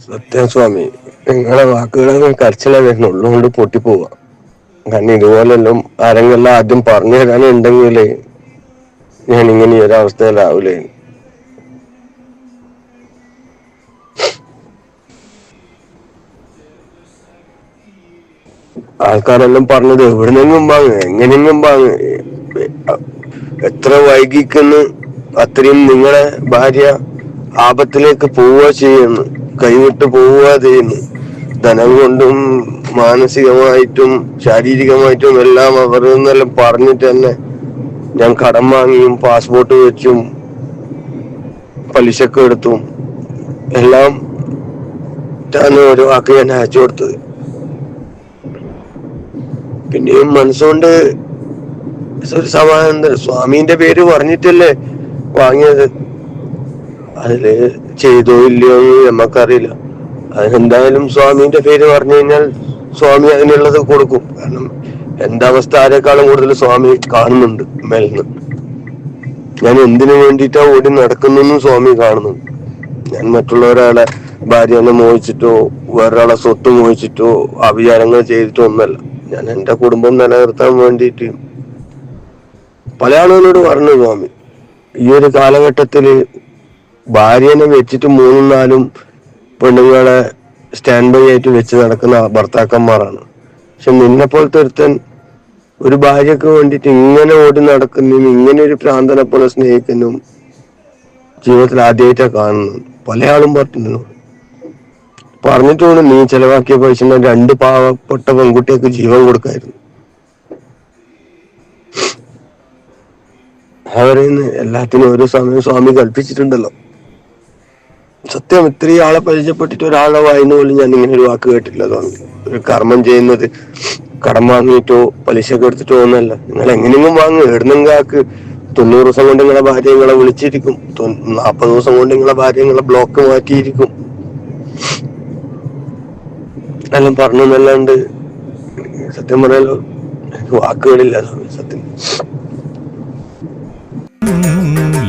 സത്യം സ്വാമി, നിങ്ങളെ വാക്കുകളൊന്നും കരച്ചിലേ വരുന്നുള്ളൂ കൊണ്ട് പൊട്ടിപ്പോവുക. കാരണം ഇതുപോലെല്ലാം ആരെങ്കിലും ആദ്യം പറഞ്ഞു തരാനുണ്ടെങ്കിൽ ഞാൻ ഇങ്ങനെ ഈ ഒരവസ്ഥയിലാവൂലേ. ആൾക്കാരെല്ലാം പറഞ്ഞത് എവിടുന്നെങ്കിലും വാങ്ങ്, എങ്ങനെയെങ്കിലും വാങ്ങ്, എത്ര വൈകിക്കുന്നു അത്രയും നിങ്ങളെ ഭാര്യ ആപത്തിലേക്ക് പോവുക ചെയ്യുന്നു, കൈവിട്ട് പോവുക ചെയ്യുന്നു. ധനം കൊണ്ടും മാനസികമായിട്ടും ശാരീരികമായിട്ടും എല്ലാം അവർ നിന്നെല്ലാം പറഞ്ഞിട്ട് തന്നെ ഞാൻ കടം വാങ്ങിയും പാസ്പോർട്ട് വെച്ചും പലിശക്ക് എടുത്തും എല്ലാം ഒരു വാക്ക് ഞാൻ അയച്ചു കൊടുത്തത്. പിന്നെയും മനസ്സുകൊണ്ട് ഒരു സമാധാനം. സ്വാമീന്റെ പേര് പറഞ്ഞിട്ടല്ലേ വാങ്ങിയത്, അതില് ചെയ്തോ ഇല്ലയോ എന്ന് നമുക്കറിയില്ല. അതിനെന്തായാലും സ്വാമീന്റെ പേര് പറഞ്ഞു കഴിഞ്ഞാൽ സ്വാമി അതിനുള്ളത് കൊടുക്കും. കാരണം എന്റെ അവസ്ഥ ആരെക്കാളും കൂടുതൽ സ്വാമി കാണുന്നുണ്ട് മേൽന്ന്. ഞാൻ എന്തിനു വേണ്ടിയിട്ടാ ഓടി നടക്കുന്നു സ്വാമി കാണുന്നു. ഞാൻ മറ്റുള്ളവരാളെ ഭാര്യനെ മോഹിച്ചിട്ടോ വേറൊരാളെ സ്വത്ത് മോഹിച്ചിട്ടോ അഭിചാരങ്ങൾ ചെയ്തിട്ടോ ഒന്നല്ല. ഞാൻ എന്റെ കുടുംബം നിലനിർത്താൻ വേണ്ടിയിട്ട് പല ആളുകളോട് പറഞ്ഞു സ്വാമി, ഈ ഒരു കാലഘട്ടത്തില് ഭാര്യനെ വെച്ചിട്ട് 3-4 പെണ്ണുങ്ങളെ സ്റ്റാൻഡ് ബൈ ആയിട്ട് വെച്ച് നടക്കുന്ന ഭർത്താക്കന്മാരാണ്. പക്ഷെ നിന്നെ പോലത്തെ ഒരുത്തൻ ഒരു ഭാര്യക്ക് വേണ്ടിയിട്ട് ഇങ്ങനെ ഓടി നടക്കുന്നതിനും ഇങ്ങനെ ഒരു പ്രാന്തനെ പോലെ സ്നേഹിക്കുന്നതും ജീവിതത്തിൽ ആദ്യമായിട്ടാണ് കാണുന്നത്. പല ആളും പറഞ്ഞിട്ടുണ്ട് നീ ചെലവാക്കിയ പൈസ 2 പാവപ്പെട്ട പെൺകുട്ടികൾക്ക് ജീവൻ കൊടുക്കായിരുന്നു. അവരെന്ന് എല്ലാത്തിനും ഓരോ സമയം സ്വാമി കൽപ്പിച്ചിട്ടുണ്ടല്ലോ. സത്യം, ഇത്രയും ആളെ പരിചയപ്പെട്ടിട്ട് ഒരാളുടെ വായിന്ന് പോലും ഞാൻ ഇങ്ങനെ ഒരു വാക്ക് കേട്ടില്ല സ്വാമി. ഒരു കർമ്മം ചെയ്യുന്നത് കടം വാങ്ങിയിട്ടോ പലിശക്ക് എടുത്തിട്ടോ ഒന്നല്ല. നിങ്ങൾ എങ്ങനെയെങ്കിലും വാങ്ങുക, എവിടുന്നെങ്കിലും ആക്ക്. 90 ദിവസം കൊണ്ട് നിങ്ങളെ ഭാര്യ നിങ്ങളെ വിളിച്ചിരിക്കും, 40 ദിവസം കൊണ്ട് നിങ്ങളെ ഭാര്യ നിങ്ങളെ ബ്ലോക്ക് മാറ്റിയിരിക്കും എല്ലാം പറഞ്ഞല്ലാണ്ട് സത്യം പറയാലോ വാക്കുകളില്ല സ്വാമി. സത്യം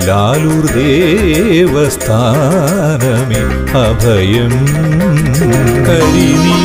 ലാലൂർ ദേവസ്ഥാനമേ അഭയം കരിമീ